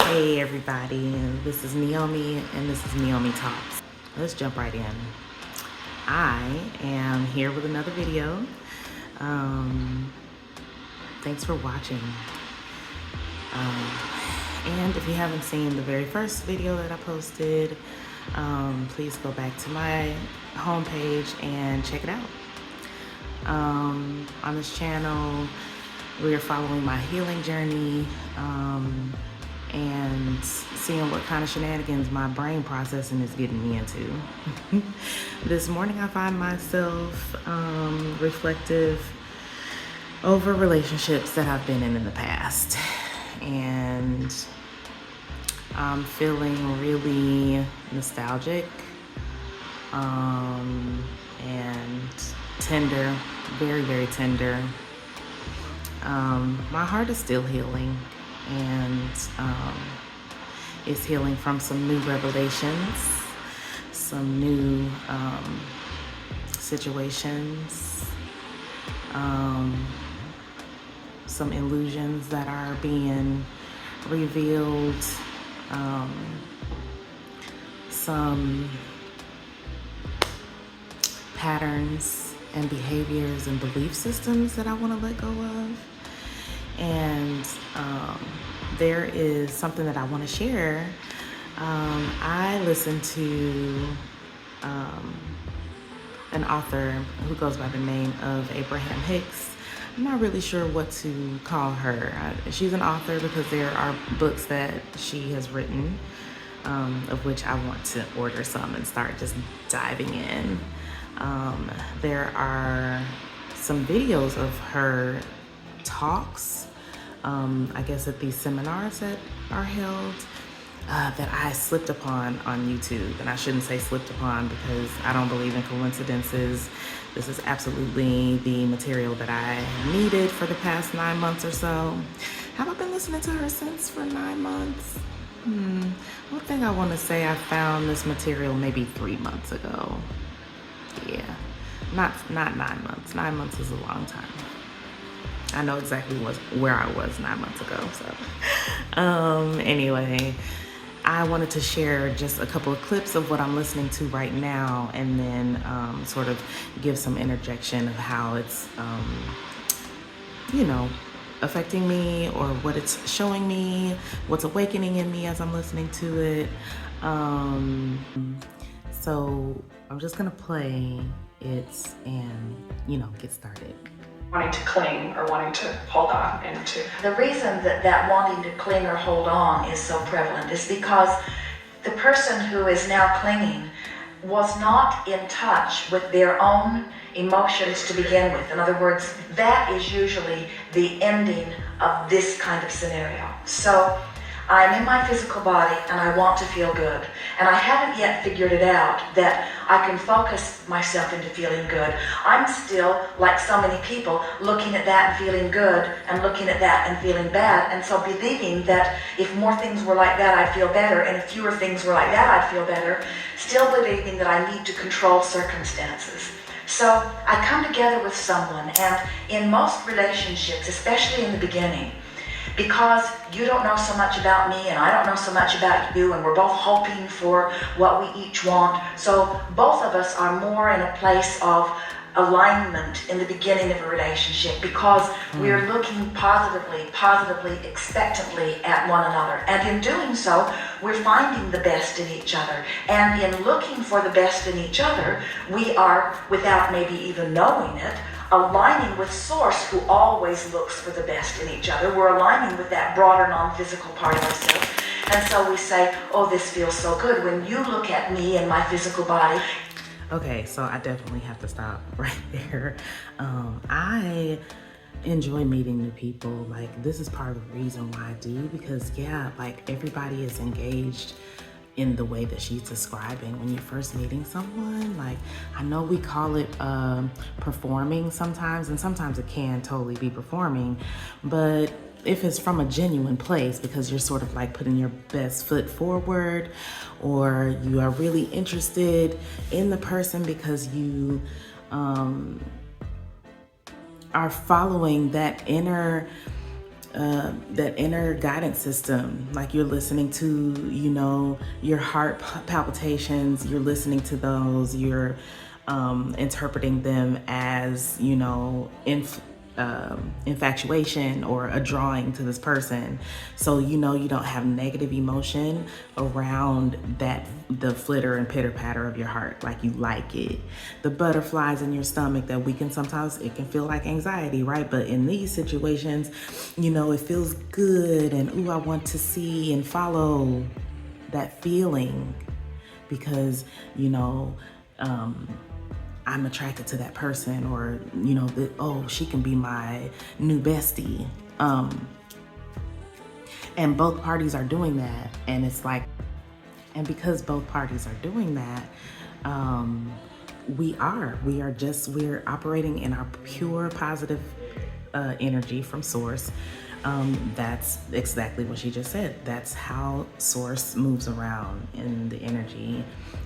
Hey everybody, this is Nyomi and this is nēyomiTalks. Let's jump right in. I am here with another video. Thanks for watching. And if you haven't seen the very first video that I posted, please go back to my homepage and check it out. On this channel, we are following my healing journey, and seeing what kind of shenanigans my brain processing is getting me into. This morning I find myself reflective over relationships that I've been in the past, and I'm feeling really nostalgic and tender, very, very tender. My heart is still healing, and is healing from some new revelations, some new situations, some illusions that are being revealed, some patterns and behaviors and belief systems that I want to let go of. And there is something that I want to share. I listened to an author who goes by the name of Abraham Hicks. I'm not really sure what to call her. She's an author because there are books that she has written, of which I want to order some and start just diving in. There are some videos of her talks, I guess at these seminars that are held, that I slipped upon on YouTube. And I shouldn't say slipped upon because I don't believe in coincidences. This is absolutely the material that I needed for the past 9 months or so. Have I been listening to her since for 9 months? One thing I want to say, I found this material maybe 3 months ago. Yeah, not 9 months. 9 months is a long time. I know exactly where I was 9 months ago. So anyway, I wanted to share just a couple of clips of what I'm listening to right now, and then sort of give some interjection of how it's affecting me, or what it's showing me, what's awakening in me as I'm listening to it. So I'm just gonna play it and get started. Wanting to cling or wanting to hold on into. The reason that wanting to cling or hold on is so prevalent is because the person who is now clinging was not in touch with their own emotions to begin with. In other words, that is usually the ending of this kind of scenario. So I'm in my physical body and I want to feel good. And I haven't yet figured it out that I can focus myself into feeling good. I'm still, like so many people, looking at that and feeling good, and looking at that and feeling bad. And so believing that if more things were like that, I'd feel better, and if fewer things were like that, I'd feel better. Still believing that I need to control circumstances. So I come together with someone, and in most relationships, especially in the beginning, because you don't know so much about me and I don't know so much about you, and we're both hoping for what we each want. So both of us are more in a place of alignment in the beginning of a relationship, because we're looking positively, expectantly at one another. And in doing so, we're finding the best in each other. And in looking for the best in each other, we are, without maybe even knowing it, aligning with Source, who always looks for the best in each other. We're aligning with that broader non-physical part of ourselves. And so we say, oh, this feels so good when you look at me and my physical body. Okay, so I definitely have to stop right there. I enjoy meeting new people. Like, this is part of the reason why I do, because everybody is engaged in the way that she's describing. When you're first meeting someone, like, I know we call it performing sometimes, and sometimes it can totally be performing, but if it's from a genuine place, because you're sort of like putting your best foot forward, or you are really interested in the person because you are following that inner that inner guidance system, like you're listening to, your heart palpitations, you're listening to those, you're interpreting them as, infatuation or a drawing to this person. So, you don't have negative emotion around the flitter and pitter patter of your heart, like you like it. The butterflies in your stomach that sometimes it can feel like anxiety, right? But in these situations, it feels good and, ooh, I want to see and follow that feeling because, I'm attracted to that person, or, she can be my new bestie. And both parties are doing that. And it's like, and because both parties are doing that, we're operating in our pure positive energy from source. That's exactly what she just said. That's how source moves around in the energy.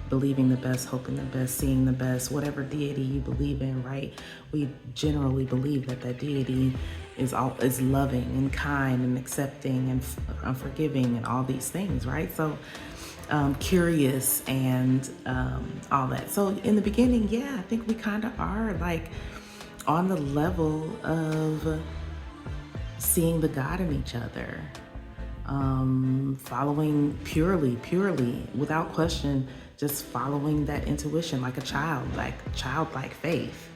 Believing the best, hoping the best, seeing the best, whatever deity you believe in, right? We generally believe that deity is loving and kind and accepting and forgiving and all these things, right? So curious and all that. So in the beginning, yeah, I think we kind of are like on the level of seeing the God in each other, following purely, without question, just following that intuition like a child, like childlike faith,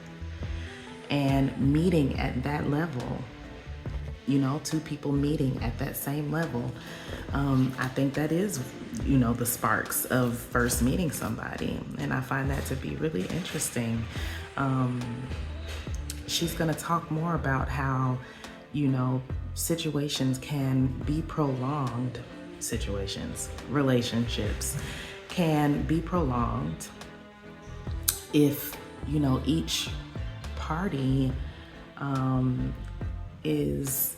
and meeting at that level, two people meeting at that same level. I think that is, the sparks of first meeting somebody. And I find that to be really interesting. She's going to talk more about how, situations can be prolonged, relationships can be prolonged if, each party is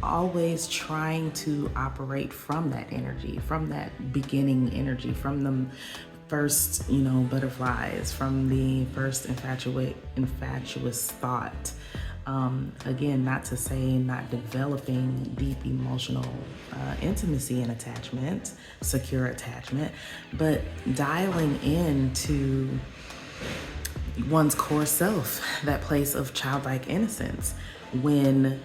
always trying to operate from that energy, from that beginning energy, from the first, butterflies, from the first infatuous thought. Again, not to say not developing deep emotional intimacy and attachment, secure attachment, but dialing into one's core self, that place of childlike innocence when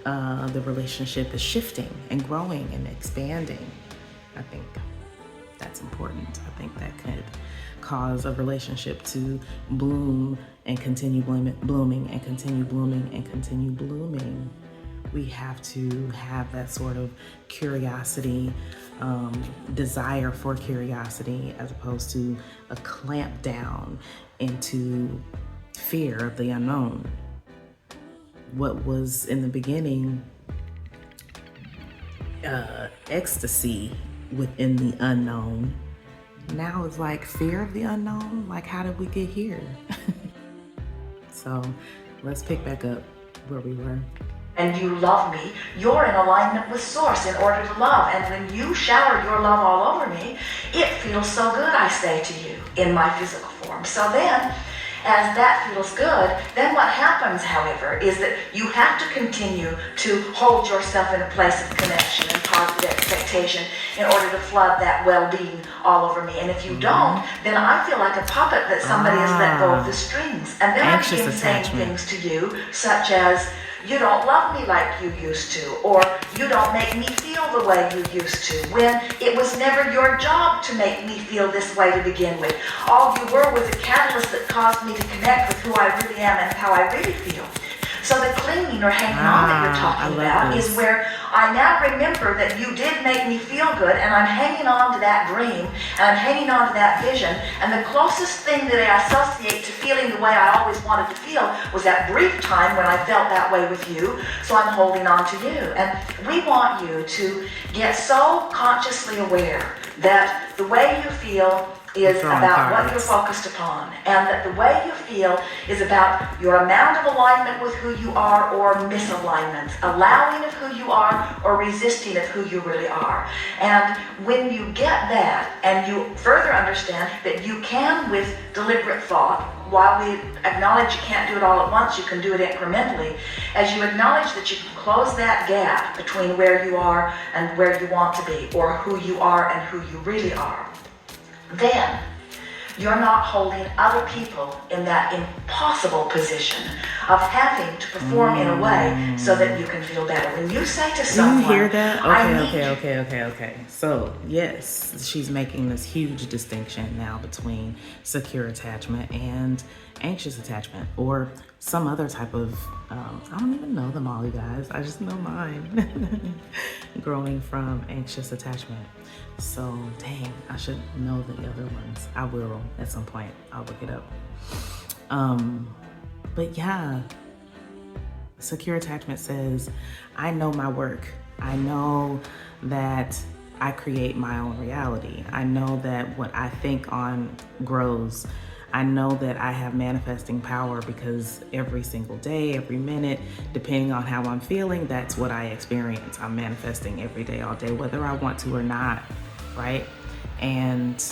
the relationship is shifting and growing and expanding. I think that's important. I think that could cause a relationship to bloom and continue blooming and continue blooming and continue blooming. We have to have that sort of curiosity, desire for curiosity, as opposed to a clamp down into fear of the unknown. What was in the beginning ecstasy within the unknown, now it's like fear of the unknown. Like, how did we get here? So let's pick back up where we were. And you love me, you're in alignment with source in order to love. And when you shower your love all over me, it feels so good, I say to you, in my physical form. So then, as that feels good, then what happens, however, is that you have to continue to hold yourself in a place of connection and positive expectation in order to flood that well-being all over me. And if you don't, then I feel like a puppet that somebody has let go of the strings. And then I begin saying things to you such as, you don't love me like you used to, or you don't make me feel the way you used to, when it was never your job to make me feel this way to begin with. All you were was a catalyst that caused me to connect with who I really am and how I really feel. So the clinging or hanging on that you're talking about is where I now remember that you did make me feel good, and I'm hanging on to that dream, and I'm hanging on to that vision, and the closest thing that I associate to feeling the way I always wanted to feel was that brief time when I felt that way with you, so I'm holding on to you. And we want you to get so consciously aware that the way you feel is about what you're focused upon, and that the way you feel is about your amount of alignment with who you are or misalignment, allowing of who you are or resisting of who you really are. And when you get that and you further understand that you can, with deliberate thought, while we acknowledge you can't do it all at once, you can do it incrementally. As you acknowledge that you can close that gap between where you are and where you want to be, or who you are and who you really are, then you're not holding other people in that impossible position of having to perform in a way so that you can feel better. When you say to someone, do you hear that? Okay. So, yes, she's making this huge distinction now between secure attachment and anxious attachment, or some other type of, I don't even know them all, you guys. I just know mine. Growing from anxious attachment. So, dang, I should know the other ones. I will at some point. I'll look it up. But yeah, secure attachment says, I know my work. I know that I create my own reality. I know that what I think on grows. I know that I have manifesting power because every single day, every minute, depending on how I'm feeling, that's what I experience. I'm manifesting every day, all day, whether I want to or not, right? And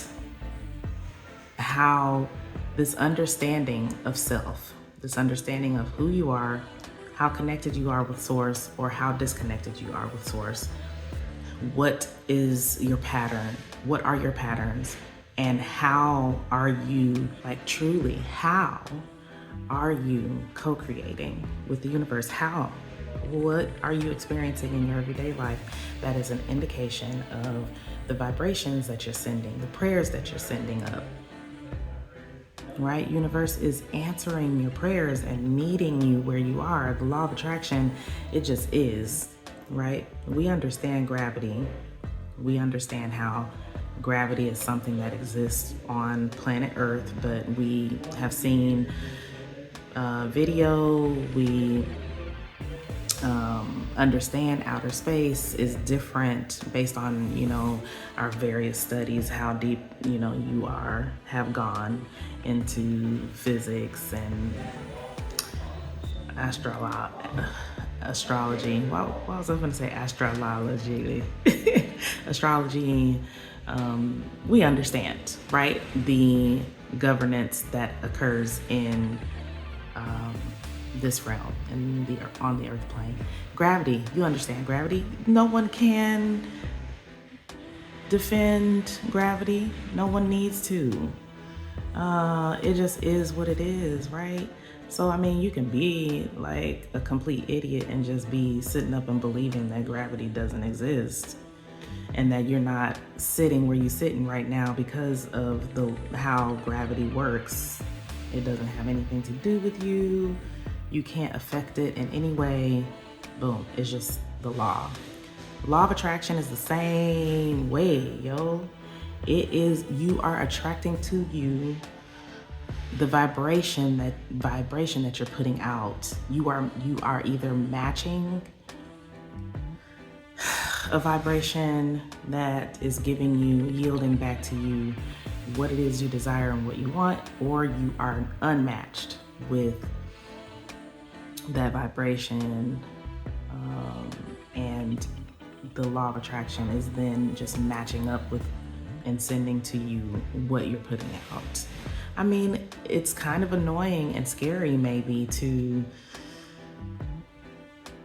how this understanding of self, this understanding of who you are, how connected you are with source, or how disconnected you are with source. What is your pattern? What are your patterns? And how are you, like truly, how are you co-creating with the universe? How? What are you experiencing in your everyday life that is an indication of the vibrations that you're sending, the prayers that you're sending up? Right? Universe is answering your prayers and meeting you where you are. The law of attraction, it just is, right? We understand gravity. We understand how gravity is something that exists on planet Earth, but we have seen video, we understand outer space is different based on, our various studies, how deep, you have gone into physics and astrology. Well, I was going to say astrology. Astrology, we understand, right? The governance that occurs in this realm and on the earth plane. Gravity, you understand gravity. No one can defend gravity. No one needs to. It just is what it is, right? So, you can be like a complete idiot and just be sitting up and believing that gravity doesn't exist and that you're not sitting where you're sitting right now because of how gravity works. It doesn't have anything to do with you. You can't affect it in any way. Boom, it's just the law. Law of attraction is the same way, yo. It is, you are attracting to you the vibration that you're putting out. You are either matching a vibration that is yielding back to you what it is you desire and what you want, or you are unmatched with that vibration, and the law of attraction is then just matching up with and sending to you what you're putting out. It's kind of annoying and scary maybe to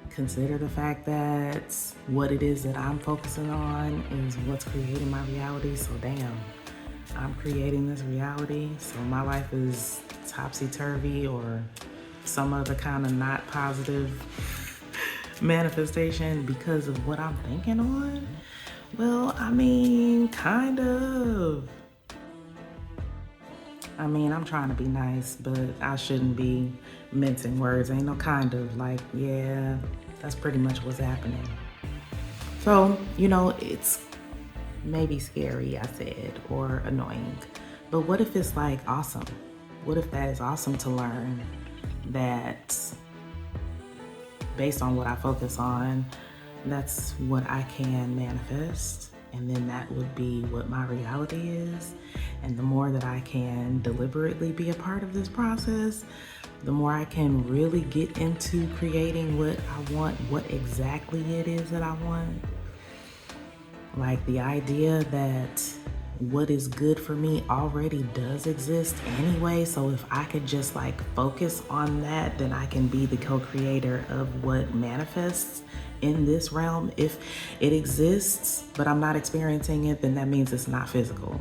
consider the fact that what it is that I'm focusing on is what's creating my reality. So damn, I'm creating this reality. So my life is topsy-turvy or some other kind of not positive manifestation because of what I'm thinking on. Well, kind of. I'm trying to be nice, but I shouldn't be mincing words. Ain't no kind of, yeah, that's pretty much what's happening. So, it's maybe scary, I said, or annoying. But what if it's awesome? What if that is awesome to learn that based on what I focus on, that's what I can manifest? And then that would be what my reality is. And the more that I can deliberately be a part of this process, the more I can really get into creating what I want, what exactly it is that I want. Like the idea that what is good for me already does exist anyway. So if I could just like focus on that, then I can be the co-creator of what manifests in this realm. If it exists, but I'm not experiencing it, then that means it's not physical.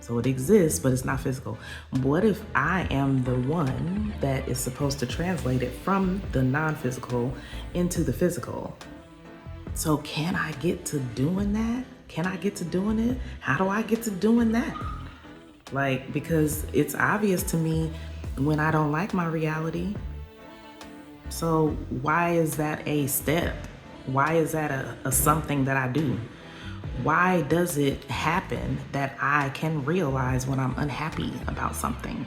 So it exists, but it's not physical. What if I am the one that is supposed to translate it from the non-physical into the physical? So can I get to doing that? Can I get to doing it? How do I get to doing that? Like, because it's obvious to me when I don't like my reality. So why is that a step? Why is that a something that I do? Why does it happen that I can realize when I'm unhappy about something?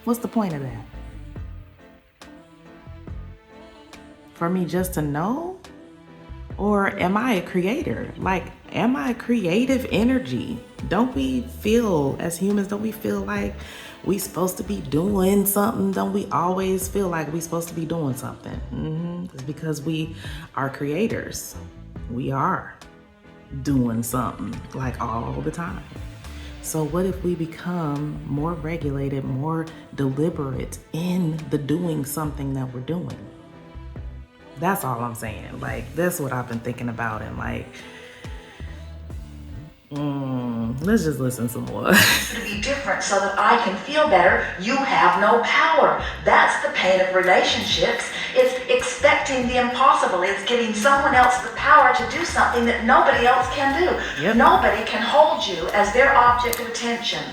What's the point of that? For me just to know? Or am I a creator? Like, am I a creative energy? Don't we feel, as humans, don't we feel like we supposed to be doing something? Don't we always feel like we supposed to be doing something? It's because we are creators. We are doing something like all the time. So what if we become more regulated, more deliberate in the doing something that we're doing? That's all I'm saying. Like, that's what I've been thinking about. And like, let's just listen some more. To be different so that I can feel better, you have no power. That's the pain of relationships. It's expecting the impossible. It's giving someone else the power to do something that nobody else can do. Yep. Nobody can hold you as their object of attention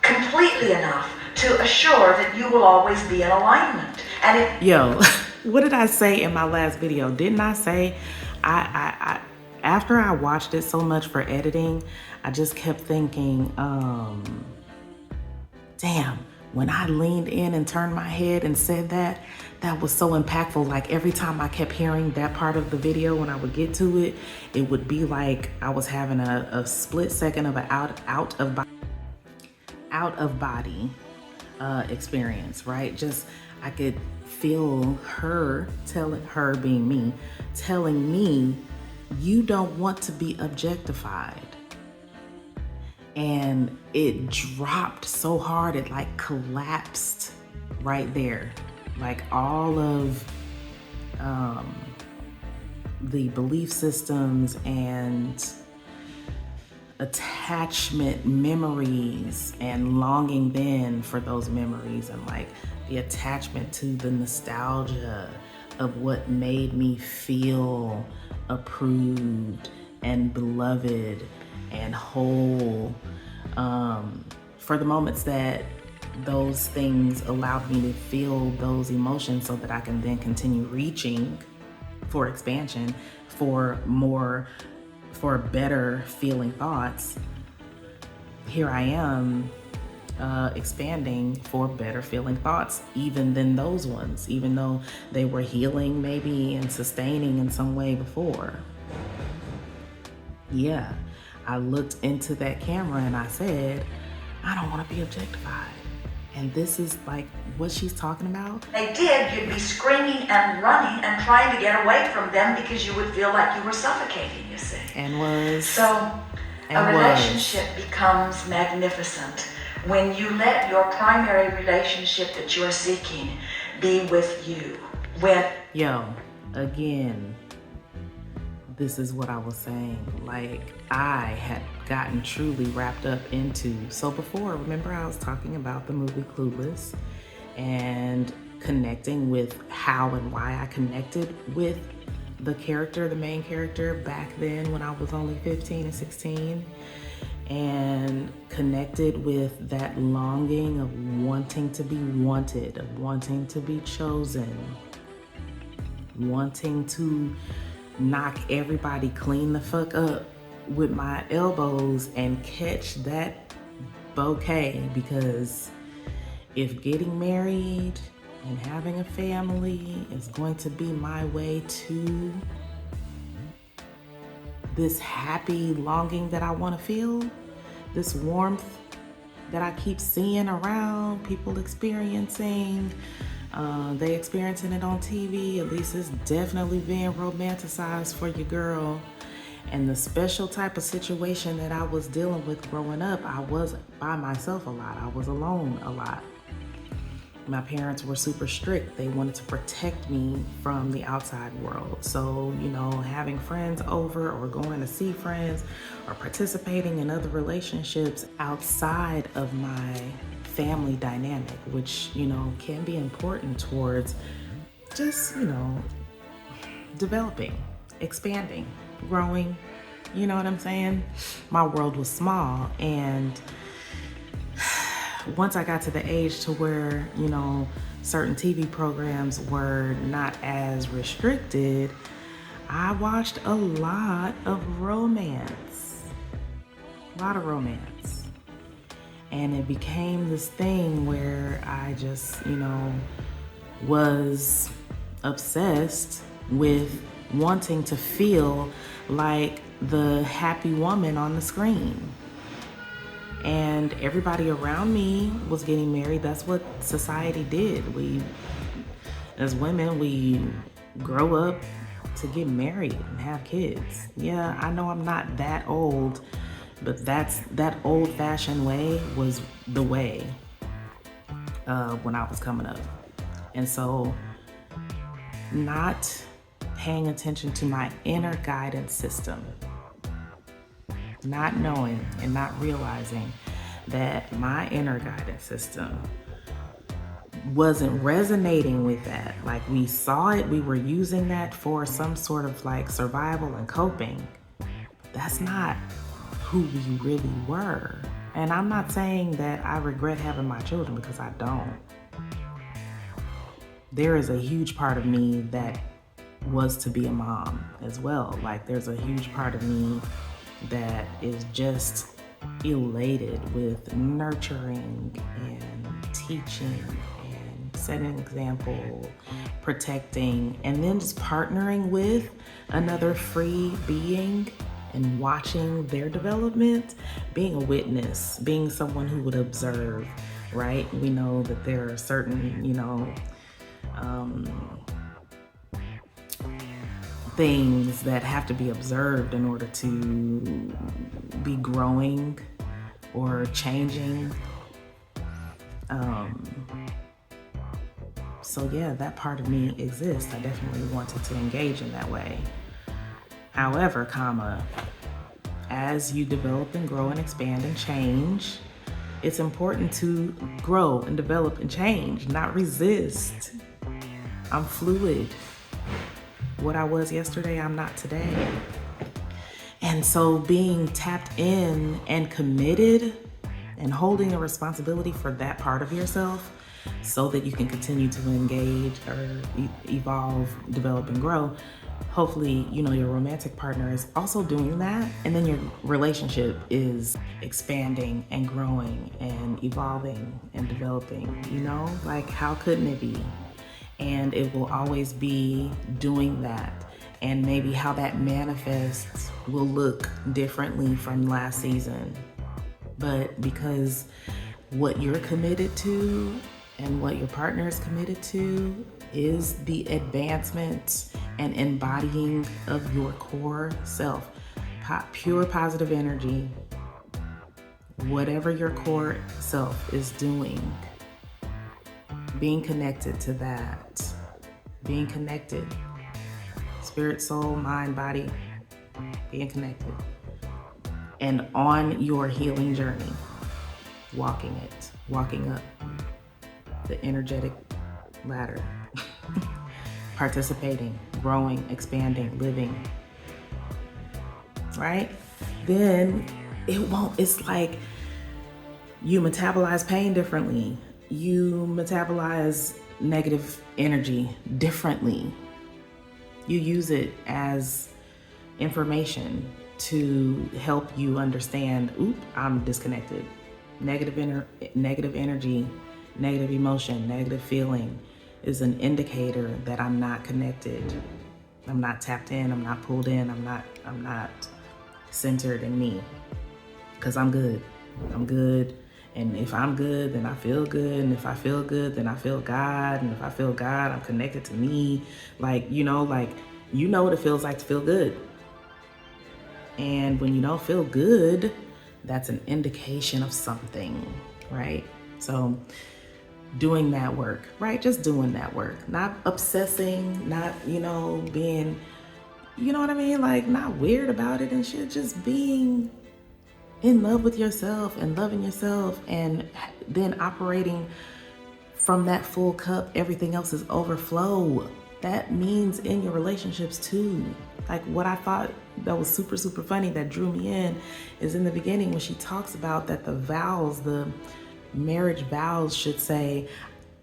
completely enough to assure that you will always be in alignment. And if Yo, what did I say in my last video? Didn't I say I after I watched it so much for editing, I just kept thinking, damn, when I leaned in and turned my head and said that was so impactful. Like every time I kept hearing that part of the video, when I would get to it, it would be like I was having a split second of an out of body experience, right? Just I could feel her being me, telling me, you don't want to be objectified. And it dropped so hard, it like collapsed right there. Like all of the belief systems and attachment memories and longing then for those memories, and like the attachment to the nostalgia of what made me feel approved and beloved and whole, for the moments that those things allowed me to feel those emotions, so that I can then continue reaching for expansion, for better feeling thoughts. Here I am expanding for better feeling thoughts, even than those ones, even though they were healing maybe and sustaining in some way before. Yeah, I looked into that camera and I said, I don't want to be objectified. And this is like what she's talking about. they did, you'd be screaming and running and trying to get away from them because you would feel like you were suffocating, you see. So a relationship becomes magnificent when you let your primary relationship that you're seeking be with you. Yo, again, this is what I was saying. Like, I had gotten truly wrapped up into, so before, remember I was talking about the movie Clueless and connecting with how and why I connected with the main character back then when I was only 15 and 16, and connected with that longing of wanting to be wanted, of wanting to be chosen, wanting to knock everybody clean the fuck up with my elbows and catch that bouquet. Because if getting married and having a family is going to be my way to this happy longing that I want to feel, this warmth that I keep seeing around people experiencing, they experiencing it on TV, at least it's definitely being romanticized for your girl. And the special type of situation that I was dealing with growing up, I was by myself a lot. I was alone a lot. My parents were super strict. They wanted to protect me from the outside world. So, having friends over or going to see friends or participating in other relationships outside of my family dynamic, which, can be important towards just, developing, expanding, growing. You know what I'm saying? My world was small, and once I got to the age to where, certain TV programs were not as restricted, I watched a lot of romance. A lot of romance. And it became this thing where I just, was obsessed with wanting to feel like the happy woman on the screen. And everybody around me was getting married. That's what society did. We, as women, we grow up to get married and have kids. Yeah, I know I'm not that old, but that old-fashioned way was the way when I was coming up. And so not paying attention to my inner guidance system, not knowing and not realizing that my inner guidance system wasn't resonating with that. Like, we saw it, we were using that for some sort of like survival and coping. That's not who we really were. And I'm not saying that I regret having my children, because I don't. There is a huge part of me that was to be a mom as well. Like, there's a huge part of me that is just elated with nurturing and teaching and setting an example, protecting, and then just partnering with another free being and watching their development, being a witness, being someone who would observe, right? We know that there are certain, things that have to be observed in order to be growing or changing. So yeah, that part of me exists. I definitely wanted to engage in that way. However, as you develop and grow and expand and change, it's important to grow and develop and change, not resist. I'm fluid. What I was yesterday, I'm not today. And so being tapped in and committed and holding a responsibility for that part of yourself so that you can continue to engage or evolve, develop, and grow. Hopefully, your romantic partner is also doing that. And then your relationship is expanding and growing and evolving and developing, like, how couldn't it be? And it will always be doing that. And maybe how that manifests will look differently from last season. But because what you're committed to and what your partner is committed to is the advancement and embodying of your core self, pure positive energy, whatever your core self is doing, being connected to that, being connected, spirit, soul, mind, body, being connected, and on your healing journey, walking up the energetic ladder, participating, growing, expanding, living, right? Then it's like you metabolize pain differently. You metabolize negative energy differently. You use it as information to help you understand, I'm disconnected. Negative energy, negative emotion, negative feeling is an indicator that I'm not connected. I'm not tapped in, I'm not pulled in, I'm not centered in me. Because I'm good. And if I'm good, then I feel good. And if I feel good, then I feel God. And if I feel God, I'm connected to me. What it feels like to feel good. And when you don't feel good, that's an indication of something, right? So doing that work, right? Just doing that work, not obsessing, not, being, you know what I mean? Like not weird about it and shit, just being in love with yourself and loving yourself, and then operating from that full cup. Everything else is overflow. That means in your relationships too. Like what I thought that was super, super funny that drew me in is in the beginning when she talks about that the marriage vows should say,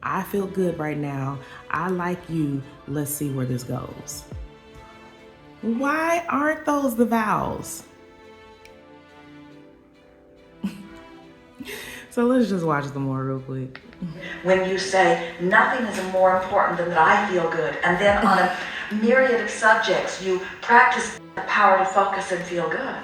I feel good right now. I like you. Let's see where this goes. Why aren't those the vows? So let's just watch them more real quick. When you say, nothing is more important than that I feel good, and then on a myriad of subjects, you practice the power to focus and feel good.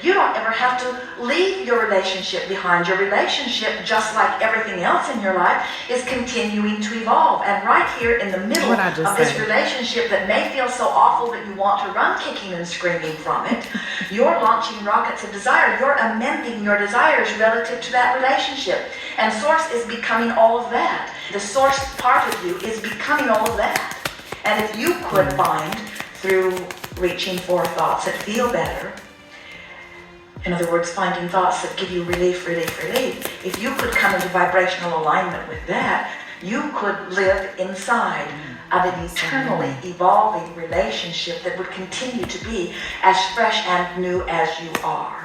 You don't ever have to leave your relationship behind. Your relationship, just like everything else in your life, is continuing to evolve. And right here in the middle of this relationship that may feel so awful that you want to run kicking and screaming from it, you're launching rockets of desire. You're amending your desires relative to that relationship. And Source is becoming all of that. The Source part of you is becoming all of that. And if you could find, through reaching for thoughts that feel better, in other words, finding thoughts that give you relief, if you could come into vibrational alignment with that, you could live inside of an eternally evolving relationship that would continue to be as fresh and new as you are.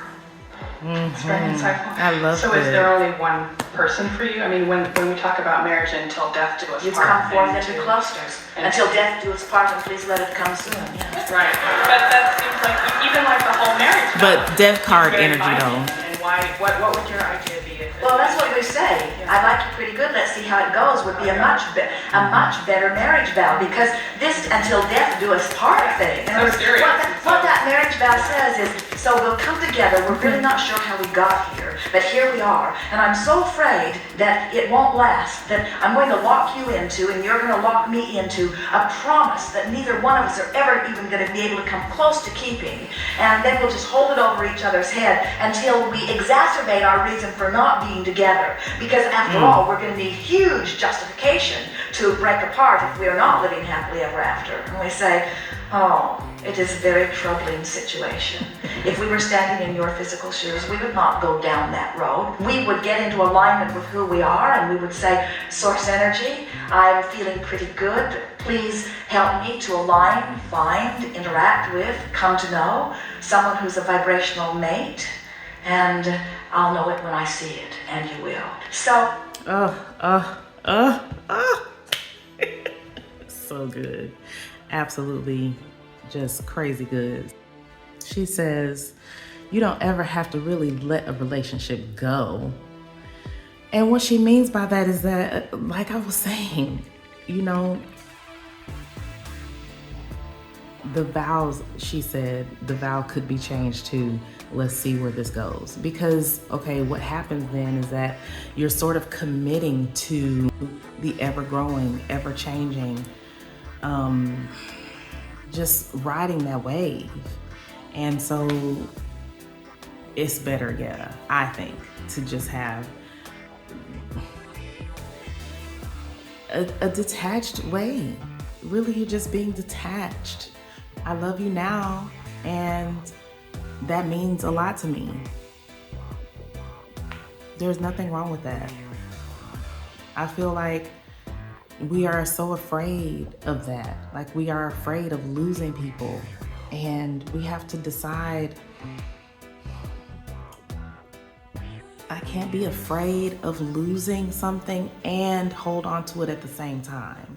It's very insightful. I love So is there only one person for you? I mean, when we talk about marriage until death do us part. You come forth into clusters. Until death do us part, and please let it come soon. Yeah. Right. But that seems like, even like the whole marriage. But death card energy though. And why, what would your idea be? Well, that's what we say. I like you pretty good. Let's see how it goes would be a much better marriage vow, because this until death do us part thing. So serious. What that marriage vow says is, so we'll come together. We're really not sure how we got here, but here we are. And I'm so afraid that it won't last, that I'm going to lock you into, and you're going to lock me into, a promise that neither one of us are ever even going to be able to come close to keeping. And then we'll just hold it over each other's head until we exacerbate our reason for not being together. Because after all, we're going to need huge justification to break apart if we are not living happily ever after. And we say, oh, it is a very troubling situation. If we were standing in your physical shoes, we would not go down that road. We would get into alignment with who we are, and we would say, Source energy, I'm feeling pretty good. Please help me to align, find, interact with, come to know someone who's a vibrational mate, and I'll know it when I see it, and you will. So. So good. Absolutely just crazy good. She says, you don't ever have to really let a relationship go. And what she means by that is that, like I was saying, the vows, she said, the vow could be changed to, let's see where this goes. Because, okay, what happens then is that you're sort of committing to the ever-growing, ever-changing, just riding that wave. And so it's better, yeah, I think, to just have a detached way. Really, you're just being detached. I love you now, and that means a lot to me. There's nothing wrong with that. I feel like we are so afraid of that. Like, we are afraid of losing people, and we have to decide, I can't be afraid of losing something and hold on to it at the same time.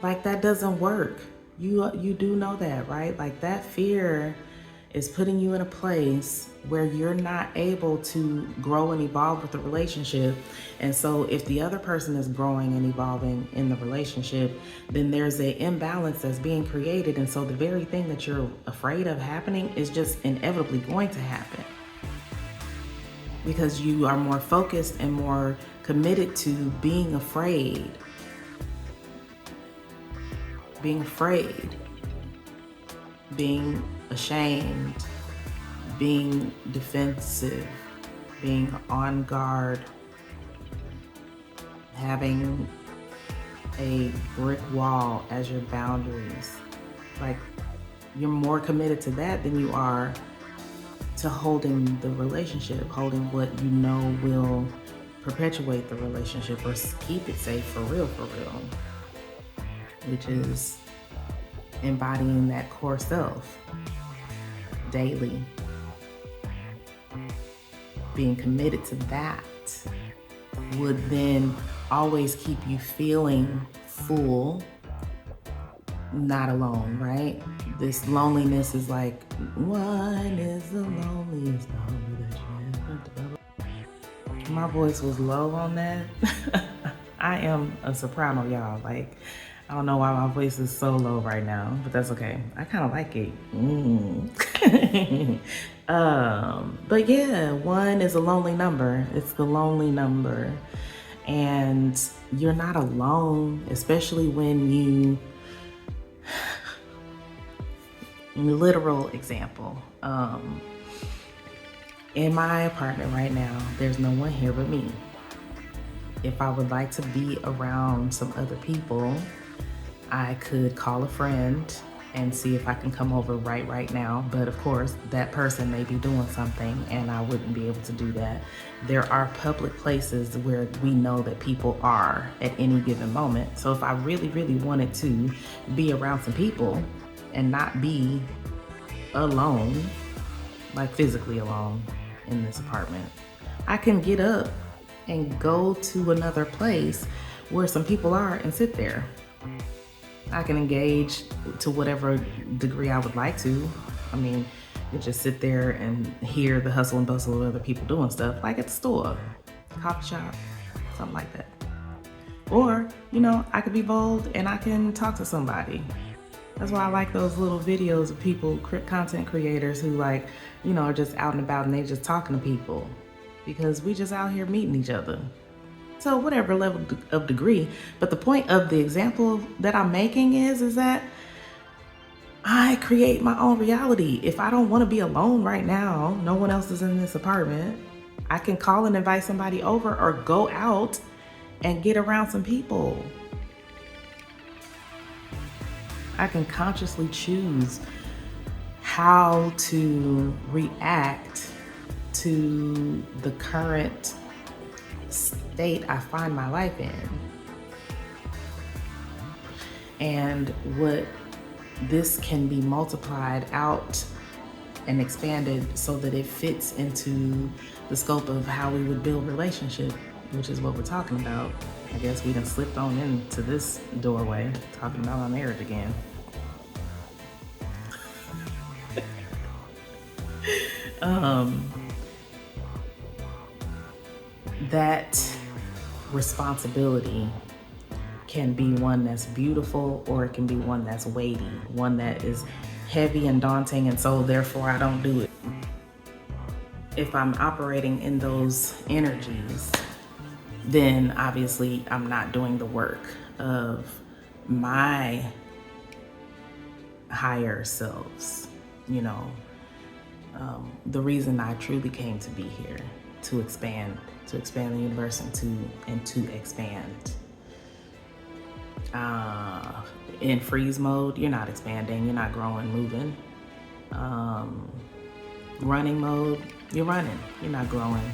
Like, that doesn't work. You do know that, right? Like, that fear is putting you in a place where you're not able to grow and evolve with the relationship. And so if the other person is growing and evolving in the relationship, then there's an imbalance that's being created. And so the very thing that you're afraid of happening is just inevitably going to happen, because you are more focused and more committed to being afraid. Being ashamed, being defensive, being on guard, having a brick wall as your boundaries. Like, you're more committed to that than you are to holding the relationship, holding what you know will perpetuate the relationship or keep it safe for real, which is embodying that core self daily. Being committed to that would then always keep you feeling full, not alone, right? This loneliness is like, one is the loneliest number that you ever. My voice was low on that. I am a soprano, y'all. Like, I don't know why my voice is so low right now, but that's okay. I kind of like it. But yeah, one is a lonely number. It's the lonely number. And you're not alone, especially when you, literal example, in my apartment right now, there's no one here but me. If I would like to be around some other people, I could call a friend and see if I can come over right now. But of course, that person may be doing something and I wouldn't be able to do that. There are public places where we know that people are at any given moment. So if I really, really wanted to be around some people and not be alone, like physically alone in this apartment, I can get up and go to another place where some people are and sit there. I can engage to whatever degree I would like to. I mean, you just sit there and hear the hustle and bustle of other people doing stuff, like at the store, coffee shop, something like that. Or, I could be bold and I can talk to somebody. That's why I like those little videos of people, content creators who are just out and about and they just talking to people, because we just out here meeting each other. So whatever level of degree, but the point of the example that I'm making is that I create my own reality. If I don't want to be alone right now, no one else is in this apartment, I can call and invite somebody over or go out and get around some people. I can consciously choose how to react to the current state I find my life in. And what this can be multiplied out and expanded so that it fits into the scope of how we would build relationship, which is what we're talking about. I guess we done slipped on into this doorway, talking about our marriage again. That responsibility can be one that's beautiful, or it can be one that's weighty, one that is heavy and daunting, and so therefore I don't do it. If I'm operating in those energies, then obviously I'm not doing the work of my higher selves, the reason I truly came to be here, to expand the universe and to expand. In freeze mode, you're not expanding, you're not growing, moving. Running mode, you're running, you're not growing.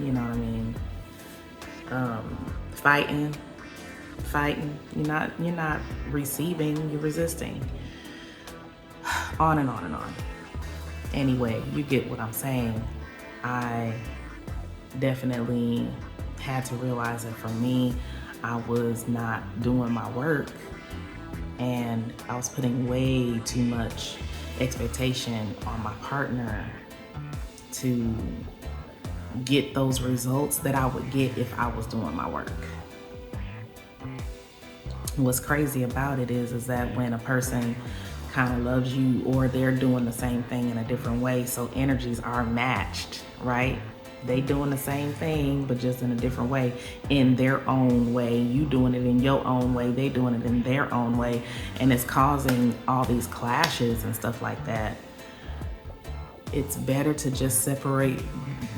You know what I mean? Fighting, you're not receiving, you're resisting. On and on and on. Anyway, you get what I'm saying. I definitely had to realize that for me, I was not doing my work and I was putting way too much expectation on my partner to get those results that I would get if I was doing my work. What's crazy about it is that when a person kind of loves you, or they're doing the same thing in a different way, so energies are matched, right? They doing the same thing, but just in a different way, in their own way. You doing it in your own way. They doing it in their own way. And it's causing all these clashes and stuff like that. It's better to just separate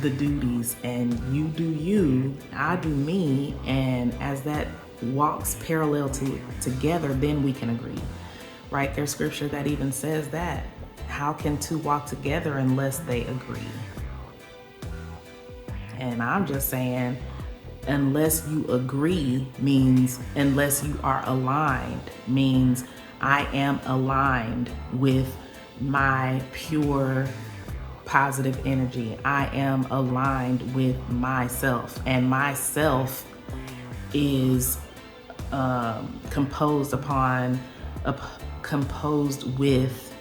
the duties, and you do you, I do me, and as that walks parallel together, then we can agree, right? There's scripture that even says that. How can two walk together unless they agree? And I'm just saying, unless you agree means, unless you are aligned, means I am aligned with my pure positive energy. I am aligned with myself, and myself is composed with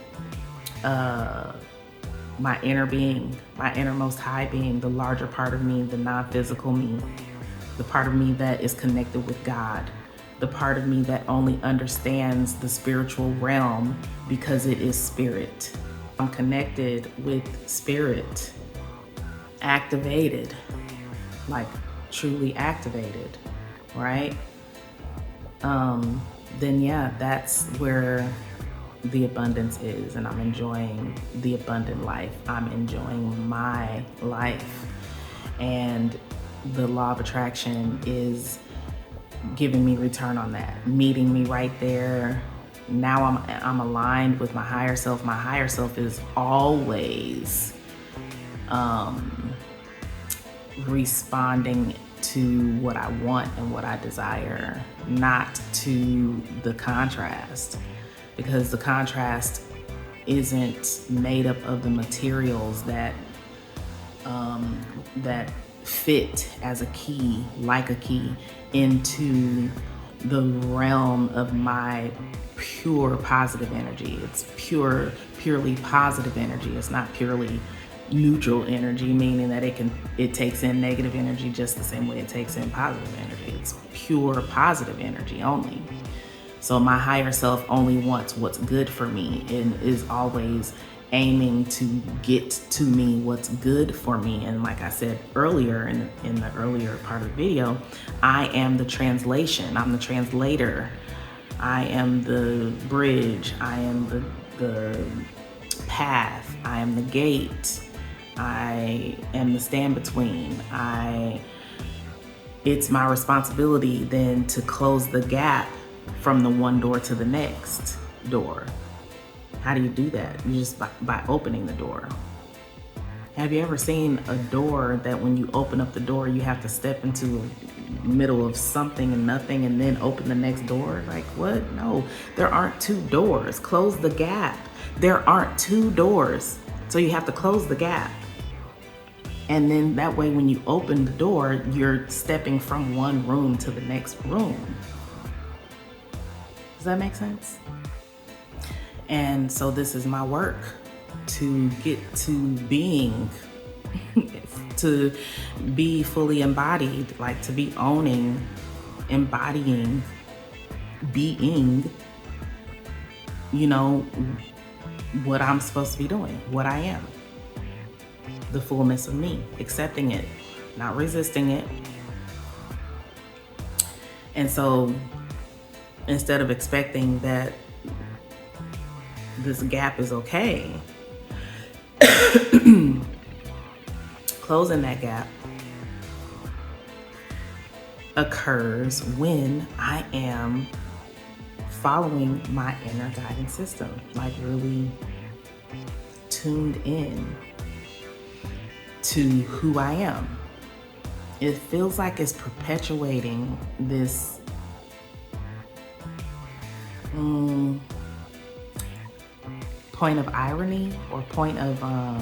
my inner being, my innermost high being, the larger part of me, the non-physical me, the part of me that is connected with God, the part of me that only understands the spiritual realm because it is spirit. I'm connected with spirit, activated, like truly activated, right? Then yeah, that's where the abundance is, and I'm enjoying the abundant life. I'm enjoying my life, and the law of attraction is giving me return on that, meeting me right there. Now I'm aligned with my higher self. My higher self is always responding to what I want and what I desire, not to the contrast, because the contrast isn't made up of the materials that that fit as a key, like a key, into the realm of my pure positive energy. It's purely positive energy. It's not purely neutral energy, meaning that it takes in negative energy just the same way it takes in positive energy. It's pure positive energy only. So my higher self only wants what's good for me and is always aiming to get to me what's good for me. And like I said earlier in the earlier part of the video, I am the translation. I'm the translator. I am the bridge. I am the path. I am the gate. I am the stand between. It's my responsibility then to close the gap from the one door to the next door. How do you do that? You just by opening the door. Have you ever seen a door that when you open up the door, you have to step into the middle of something and nothing and then open the next door? Like what? No, there aren't two doors. Close the gap. There aren't two doors. So you have to close the gap. And then that way, when you open the door, you're stepping from one room to the next room. Does that make sense? And so this is my work, to get to being, to be fully embodied, like to be owning, embodying, being, what I'm supposed to be doing, what I am. The fullness of me, accepting it, not resisting it. And so instead of expecting that this gap is okay, closing that gap occurs when I am following my inner guidance system, like really tuned in to who I am. It feels like it's perpetuating this point of irony, or point of I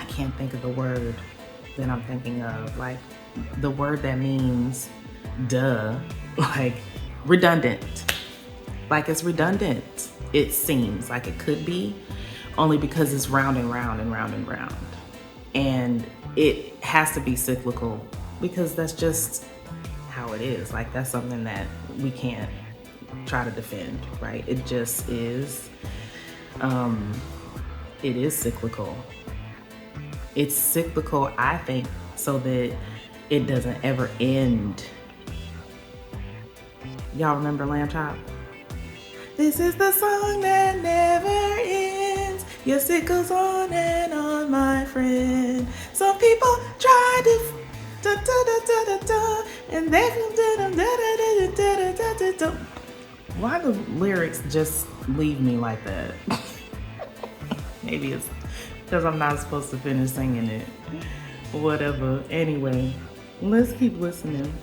can't think of the word that I'm thinking of, like the word that means duh, like redundant. Like it's redundant. It seems like it could be, only because it's round and round and round and round. And it has to be cyclical, because that's just how it is. Like that's something that we can't try to defend, right? It just is. It is cyclical. It's cyclical, I think, so that it doesn't ever end. Y'all remember Lamb Chop? This is the song that never ends. Yes, it goes on and on, my friend. Some people try to da da da da da da, and they da da da da da da da. Why the lyrics just leave me like that? Maybe it's because I'm not supposed to finish singing it. Whatever. Anyway, let's keep listening.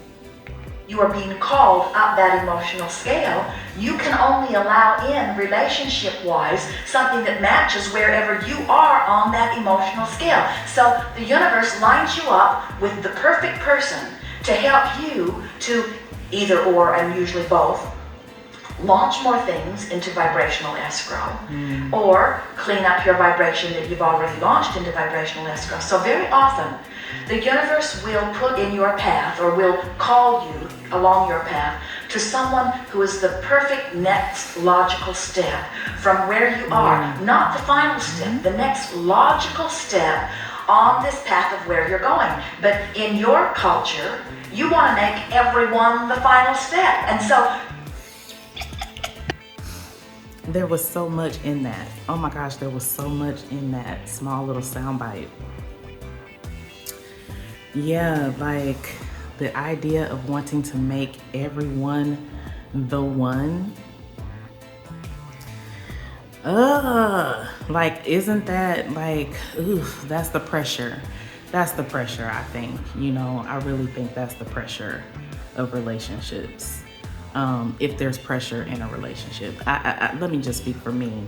You are being called up that emotional scale. You can only allow in relationship-wise something that matches wherever you are on that emotional scale. So the universe lines you up with the perfect person to help you to either or, and usually both, launch more things into vibrational escrow, or clean up your vibration that you've already launched into vibrational escrow. So very often, the universe will put in your path, or will call you along your path to someone who is the perfect next logical step from where you are. Not the final step, the next logical step on this path of where you're going. But in your culture, you want to make everyone the final step. And so there was so much in that. Oh my gosh, there was so much in that small little soundbite. Yeah, like the idea of wanting to make everyone the one. Like, isn't that like, oof, that's the pressure. That's the pressure, I think. You know, I really think that's the pressure of relationships. If there's pressure in a relationship, let me just speak for me.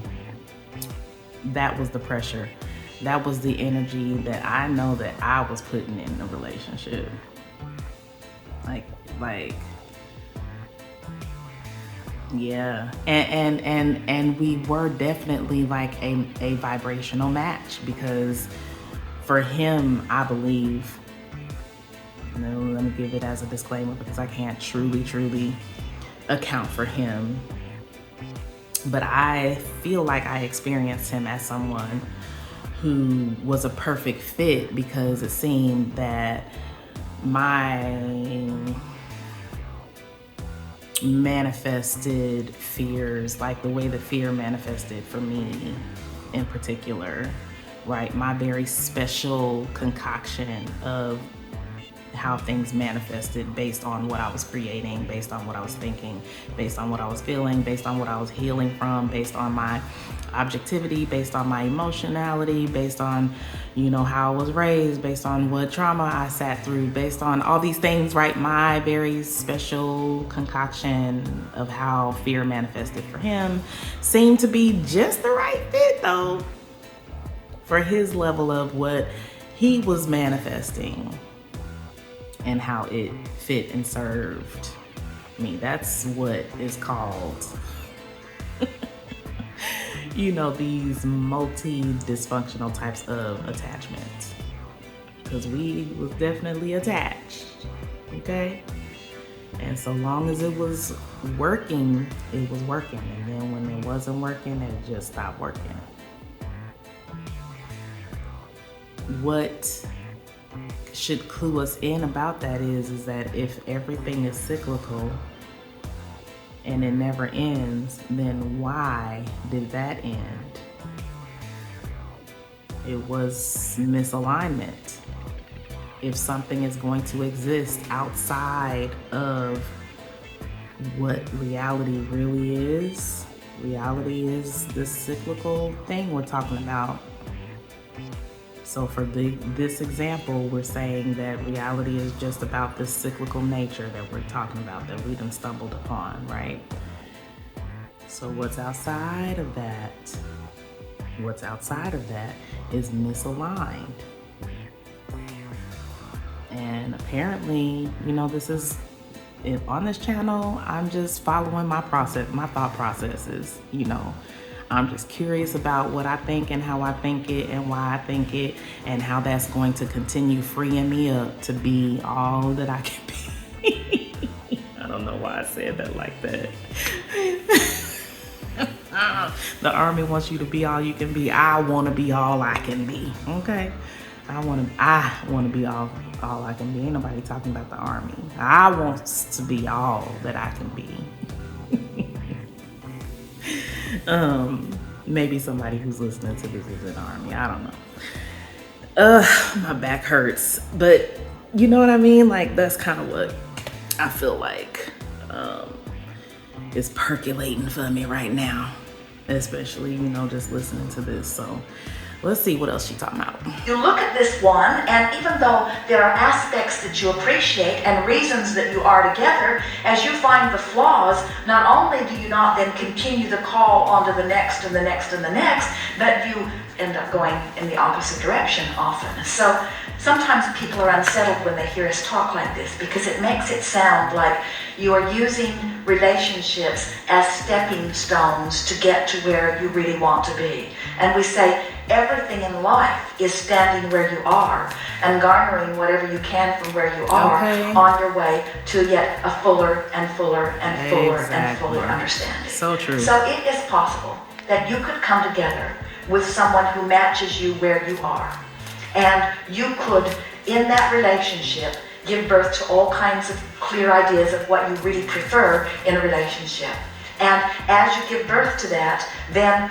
That was the pressure. That was the energy that I know that I was putting in the relationship. Like, yeah. And we were definitely like a vibrational match, because for him, I believe, let me give it as a disclaimer because I can't truly account for him, but I feel like I experienced him as someone who was a perfect fit, because it seemed that my manifested fears, like the way the fear manifested for me in particular, right? My very special concoction of how things manifested based on what I was creating, based on what I was thinking, based on what I was feeling, based on what I was healing from, based on my objectivity, based on my emotionality, based on, you know, how I was raised, based on what trauma I sat through, based on all these things, right? My very special concoction of how fear manifested for him seemed to be just the right fit, though, for his level of what he was manifesting and how it fit and served me. That's what is called, you know, these multi-dysfunctional types of attachments. Because we was definitely attached, okay? And so long as it was working, it was working. And then when it wasn't working, it just stopped working. What should clue us in about that is that if everything is cyclical and it never ends, then why did that end? It was misalignment. If something is going to exist outside of what reality really is this cyclical thing we're talking about. So for this example, we're saying that reality is just about this cyclical nature that we're talking about, that we done stumbled upon, right? So what's outside of that? What's outside of that is misaligned. And apparently, you know, this is, on this channel, I'm just following my process, my thought processes, you know. I'm just curious about what I think and how I think it and why I think it, and how that's going to continue freeing me up to be all that I can be. I don't know why I said that like that. The army wants you to be all you can be. I want to be all I can be. Okay. I want to be all I can be. Ain't nobody talking about the army. I want to be all that I can be. Maybe somebody who's listening to this is an army. I don't know. My back hurts, but you know what I mean? Like, that's kind of what I feel like is percolating for me right now, especially, you know, just listening to this. So let's see what else she's talking about. You look at this one, and even though there are aspects that you appreciate and reasons that you are together, as you find the flaws, not only do you not then continue the call onto the next and the next and the next, but you end up going in the opposite direction often. So sometimes people are unsettled when they hear us talk like this, because it makes it sound like you are using relationships as stepping stones to get to where you really want to be. And we say everything in life is standing where you are and garnering whatever you can from where you are on your way to yet a fuller and fuller and fuller and fuller understanding. So true. So it is possible that you could come together with someone who matches you where you are. And you could, in that relationship, give birth to all kinds of clear ideas of what you really prefer in a relationship. And as you give birth to that, then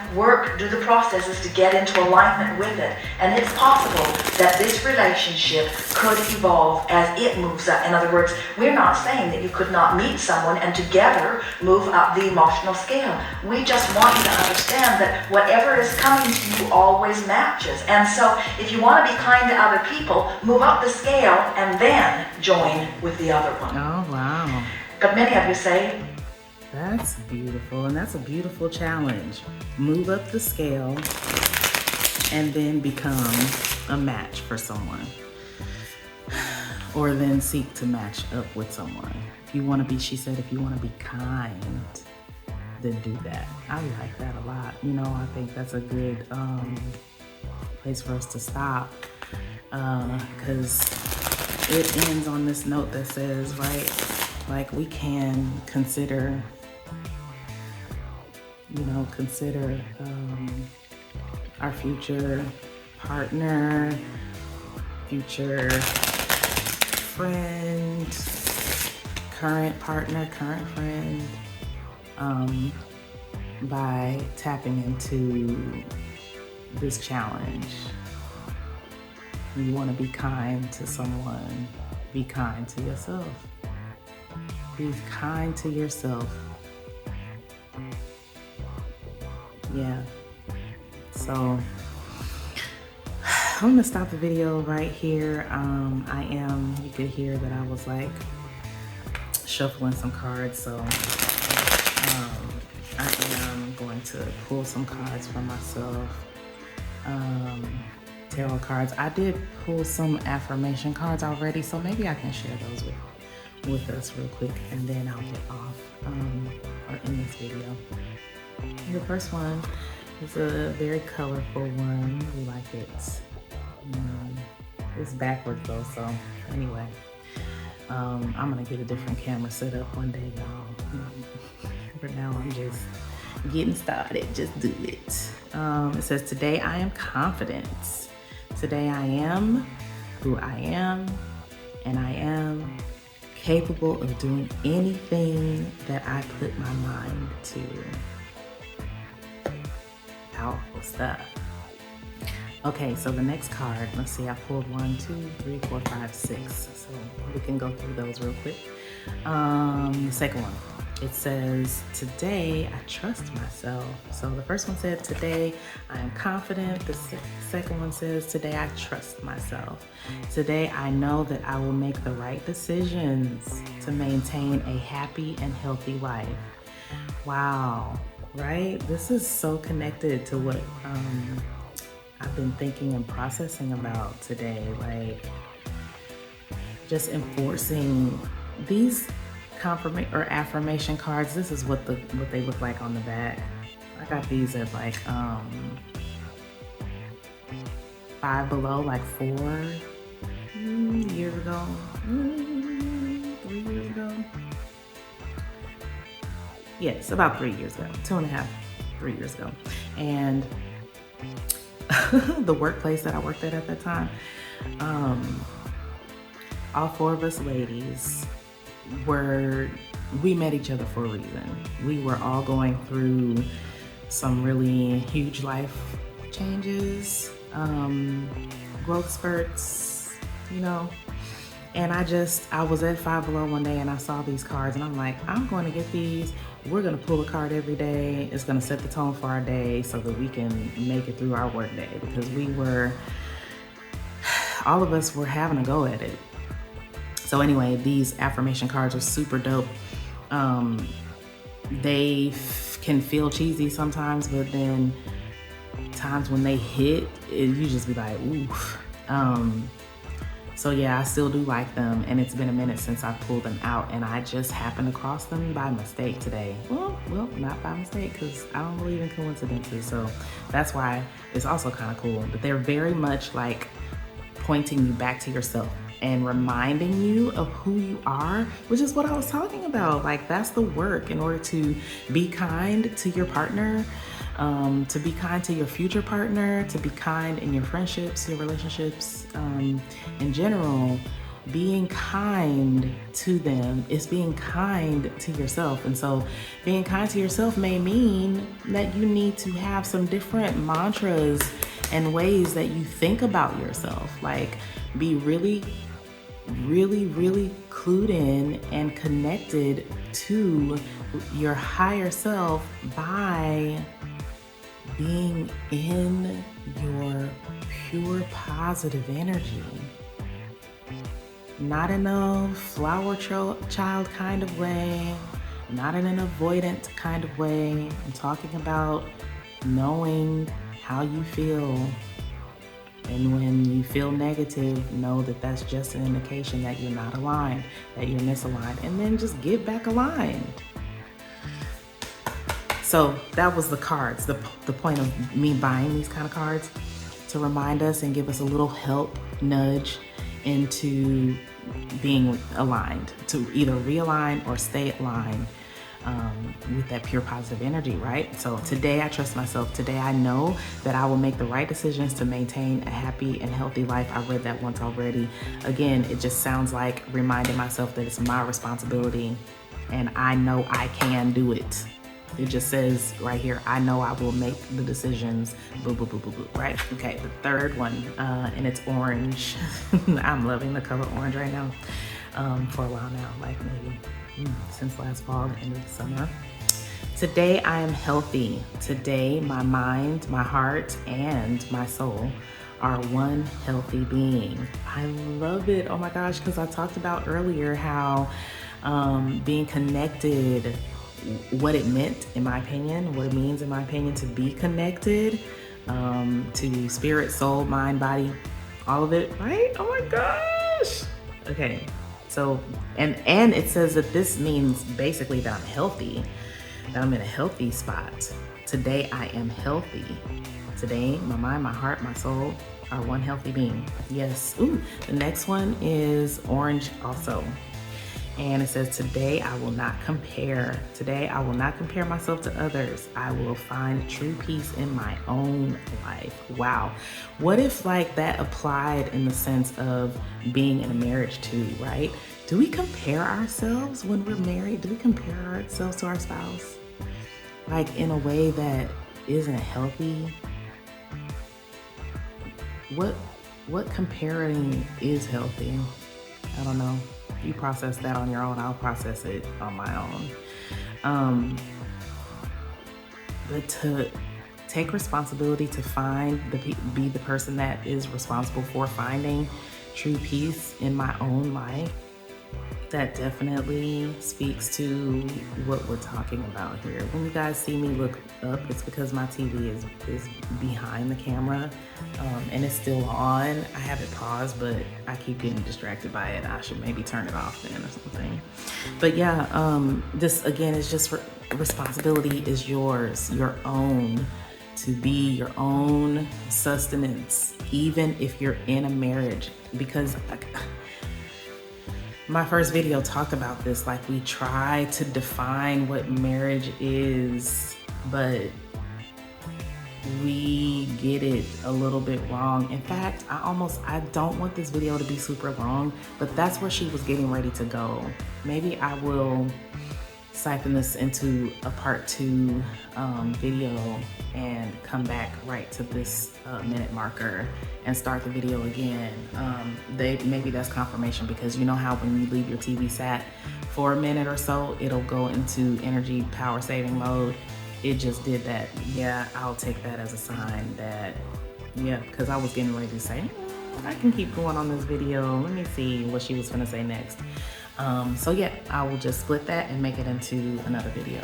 do the processes to get into alignment with it. And it's possible that this relationship could evolve as it moves up. In other words, we're not saying that you could not meet someone and together move up the emotional scale. We just want you to understand that whatever is coming to you always matches. And so if you want to be kind to other people, move up the scale and then join with the other one. Oh, wow. But many of you say, that's beautiful, and that's a beautiful challenge. Move up the scale and then become a match for someone. Or then seek to match up with someone. If you want to be, she said, if you want to be kind, then do that. I like that a lot. You know, I think that's a good place for us to stop, because it ends on this note that says, right, like we can consider our future partner, future friend, current partner, current friend, by tapping into this challenge. You want to be kind to someone, be kind to yourself. Be kind to yourself. Yeah. So I'm gonna stop the video right here. You could hear that I was like shuffling some cards. So I am going to pull some cards for myself. Tarot cards. I did pull some affirmation cards already, so maybe I can share those with us real quick, and then I'll get off or in this video. The first one is a very colorful one. We like it. It's backwards though, so anyway, I'm gonna get a different camera set up one day, y'all. For now, I'm just getting started. Just do it. It says, today I am confident. Today I am who I am, and I am capable of doing anything that I put my mind to. Powerful stuff. Okay, so the next card, let's see, I pulled 1, 2, 3, 4, 5, 6. So we can go through those real quick. The second one, it says, today I trust myself. So the first one said, today I am confident. The second one says, today I trust myself. Today I know that I will make the right decisions to maintain a happy and healthy life. Wow, right? This is so connected to what I've been thinking and processing about today. Like, just enforcing these affirmation cards. This is what they look like on the back. I got these at like Five Below, like 4 years ago, 3 years ago. Yes, about 3 years ago, 2.5, 3 years ago. And the workplace that I worked at that time, all 4 of us ladies we met each other for a reason. We were all going through some really huge life changes, growth spurts, you know. And I was at Five Below one day and I saw these cards and I'm like, I'm going to get these. We're going to pull a card every day. It's going to set the tone for our day so that we can make it through our work day, because all of us were having a go at it. So anyway, these affirmation cards are super dope. They can feel cheesy sometimes, but then times when they hit, you just be like, oof. So yeah, I still do like them, and it's been a minute since I pulled them out, and I just happened across them by mistake today. Well, not by mistake, because I don't believe in coincidences, so that's why it's also kind of cool. But they're very much like pointing you back to yourself and reminding you of who you are, which is what I was talking about. Like, that's the work in order to be kind to your partner, to be kind to your future partner, to be kind in your friendships, your relationships, in general. Being kind to them is being kind to yourself. And so being kind to yourself may mean that you need to have some different mantras and ways that you think about yourself. Like, be really, really, really clued in and connected to your higher self by being in your pure positive energy. Not in a flower child kind of way, not in an avoidant kind of way. I'm talking about knowing how you feel. And when you feel negative, know that that's just an indication that you're not aligned, that you're misaligned, and then just get back aligned. So that was the cards, the point of me buying these kind of cards, to remind us and give us a little help, nudge into being aligned, to either realign or stay aligned with that pure positive energy, right? So today I trust myself. Today I know that I will make the right decisions to maintain a happy and healthy life. I read that once already. Again, it just sounds like reminding myself that it's my responsibility and I know I can do it. It just says right here, I know I will make the decisions, boo, boo, boo, boo, boo, right? Okay, the third one, and it's orange. I'm loving the color orange right now, for a while now, like maybe since last fall, the end of the summer. Today I am healthy. Today my mind, my heart, and my soul are one healthy being. I love it, oh my gosh, because I talked about earlier how being connected, what it meant, in my opinion, what it means, in my opinion, to be connected to spirit, soul, mind, body, all of it, right? Oh my gosh. Okay, so, and it says that this means basically that I'm healthy, that I'm in a healthy spot. Today I am healthy. Today, my mind, my heart, my soul are one healthy being. Yes. Ooh, the next one is orange also. And it says, today I will not compare. Today I will not compare myself to others. I will find true peace in my own life. Wow. What if like that applied in the sense of being in a marriage too, right? Do we compare ourselves when we're married? Do we compare ourselves to our spouse? Like in a way that isn't healthy? What comparing is healthy? I don't know. You process that on your own. I'll process it on my own. But to take responsibility to be the person that is responsible for finding true peace in my own life, that definitely speaks to what we're talking about here. When you guys see me look up, it's because my TV is behind the camera, and it's still on. I have it paused, but I keep getting distracted by it. I should maybe turn it off then or something. But yeah, this again is just responsibility is yours, your own, to be your own sustenance, even if you're in a marriage, because my first video talked about this, like we try to define what marriage is, but we get it a little bit wrong. In fact, I don't want this video to be super long, but that's where she was getting ready to go. Maybe I will siphon this into a part 2 video and come back right to this minute marker and start the video again. Maybe that's confirmation, because you know how when you leave your TV sat for a minute or so, it'll go into energy power saving mode. It just did that. Yeah, I'll take that as a sign that, yeah, because I was getting ready to say, I can keep going on this video. Let me see what she was gonna say next. So yeah, I will just split that and make it into another video.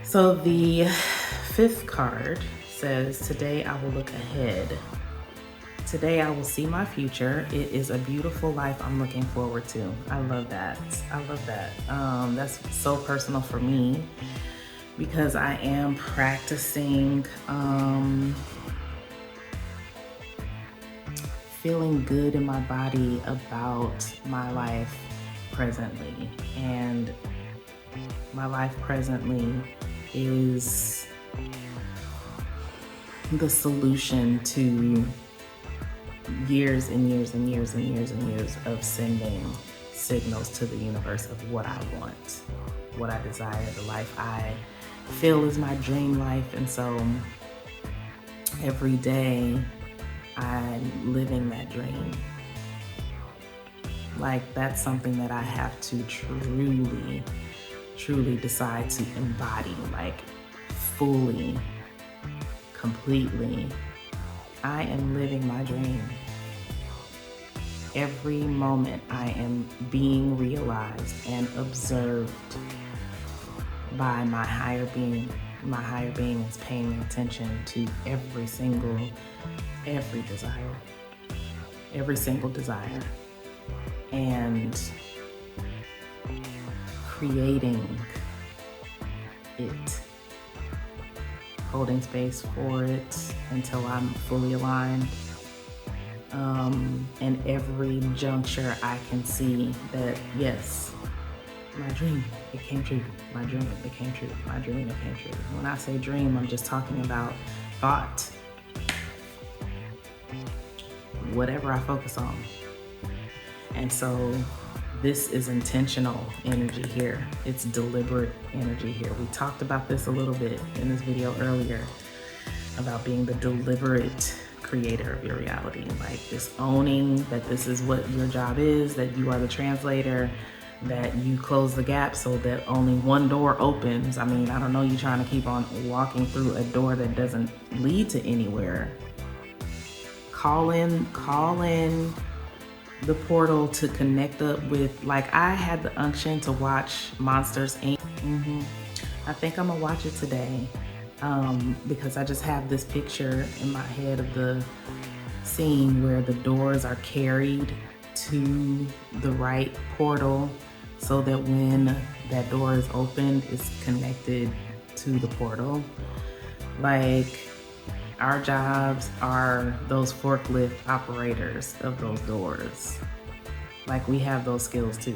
So the 5th card says, today I will look ahead. Today I will see my future. It is a beautiful life I'm looking forward to. I love that. I love that. That's so personal for me, because I am practicing feeling good in my body about my life presently. And my life presently is the solution to years and years and years and years and years of sending signals to the universe of what I want, what I desire, the life I feel is my dream life. And so every day I'm living that dream. Like, that's something that I have to truly, truly decide to embody, like fully, completely. I am living my dream. Every moment I am being realized and observed by my higher being. My higher being is paying attention to every single desire, and creating it, holding space for it until I'm fully aligned. And every juncture I can see that, yes, my dream, it came true. My dream, it came true. My dream, it came true. When I say dream, I'm just talking about thought. Whatever I focus on. And so this is intentional energy here. It's deliberate energy here. We talked about this a little bit in this video earlier about being the deliberate creator of your reality. Like, this owning that this is what your job is, that you are the translator, that you close the gap so that only one door opens. I mean, I don't know, you trying to keep on walking through a door that doesn't lead to anywhere. Call in the portal to connect up with, like, I had the unction to watch Monsters Inc. I think I'm gonna watch it today, because I just have this picture in my head of the scene where the doors are carried to the right portal, so that when that door is opened, it's connected to the portal. Like, our jobs are those forklift operators of those doors. Like, we have those skills too.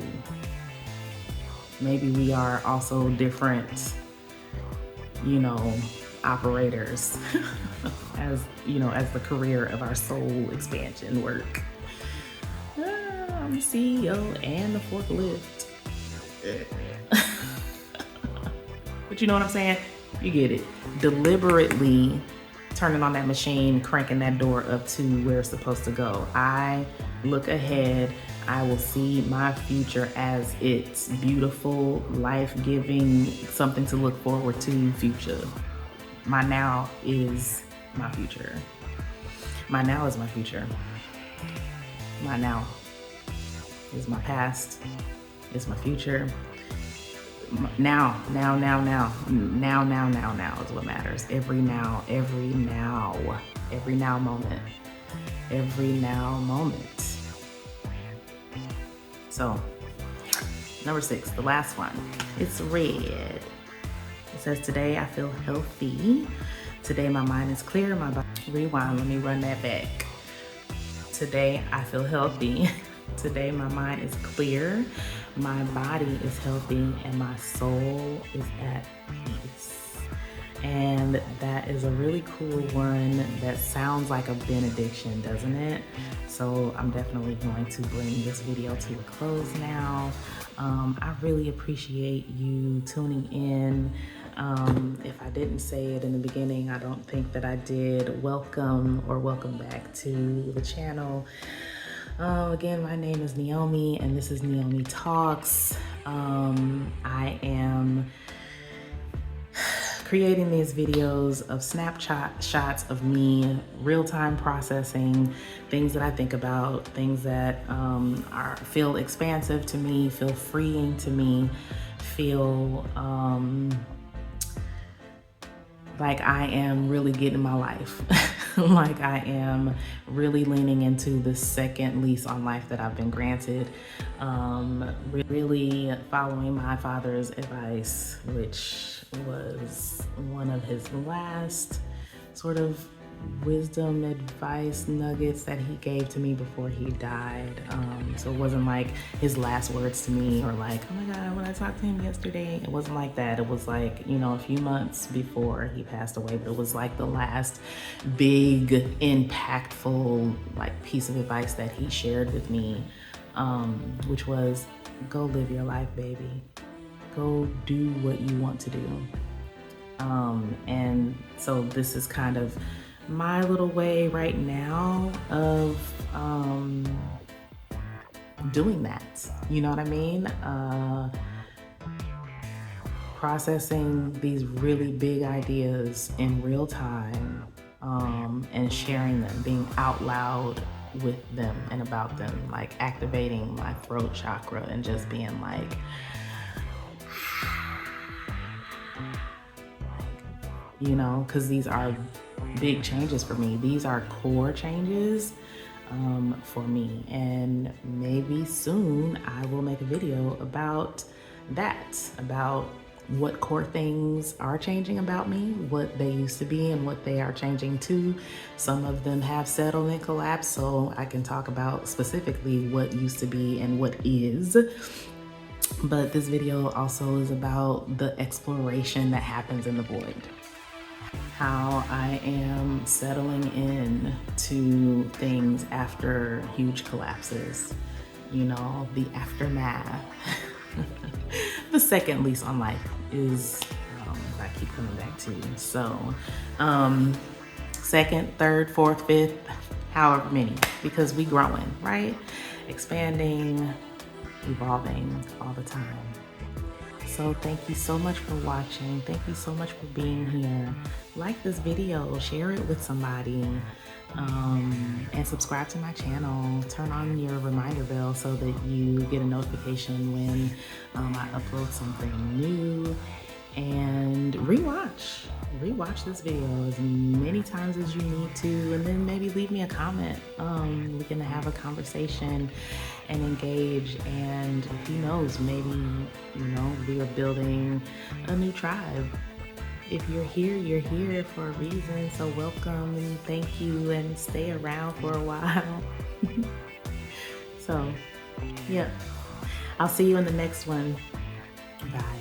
Maybe we are also different, operators as the career of our soul expansion work. I'm the CEO and the forklift. But you know what I'm saying? You get it. Deliberately turning on that machine, cranking that door up to where it's supposed to go. I look ahead. I will see my future as its beautiful, life-giving, something to look forward to future. My now is my future. My now is my future. My now is my past, is my future. Now is what matters. Every now moment. So, number 6, the last one. It's red. It says, today I feel healthy. Today my mind is clear. My body. Rewind, let me run that back. Today I feel healthy. Today my mind is clear. My body is healthy and my soul is at peace. And that is a really cool one that sounds like a benediction, doesn't it? So I'm definitely going to bring this video to a close now. I really appreciate you tuning in. If I didn't say it in the beginning, I don't think that I did. Welcome back to the channel. Again, my name is Nyomi and this is nēyomiTalks. I am creating these videos of shots of me real-time processing things that I think about, things that feel expansive to me, feel freeing to me, feel like I am really getting my life. Like I am really leaning into the second lease on life that I've been granted. Really following my father's advice, which was one of his last sort of wisdom advice nuggets that he gave to me before he died. So it wasn't like his last words to me or like, oh my God, when I talked to him yesterday, it wasn't like that. It was like, you know, a few months before he passed away, but it was like the last big impactful like piece of advice that he shared with me, which was go live your life, baby. Go do what you want to do. And so this is kind of my little way right now of doing that. You know what I mean? Processing these really big ideas in real time, and sharing them, being out loud with them and about them, like activating my throat chakra and just being like, you know, because these are big changes for me. These are core changes for me, and maybe soon I will make a video about that, about what core things are changing about me, what they used to be and what they are changing to. Some of them have settled and collapsed, so I can talk about specifically what used to be and what is. But this video also is about the exploration that happens in the void. How I am settling in to things after huge collapses, you know, the aftermath. The second lease on life is I keep coming back to. So second, third, fourth, fifth, however many, because we growing, right? Expanding, evolving all the time. So thank you so much for watching. Thank you so much for being here. Like this video, share it with somebody, and subscribe to my channel. Turn on your reminder bell so that you get a notification when I upload something new. And rewatch this video as many times as you need to, and then maybe leave me a comment. We can have a conversation and engage, and who knows, maybe, you know, we are building a new tribe. If you're here, you're here for a reason, so welcome and thank you, and stay around for a while. So yeah, I'll see you in the next one. Bye.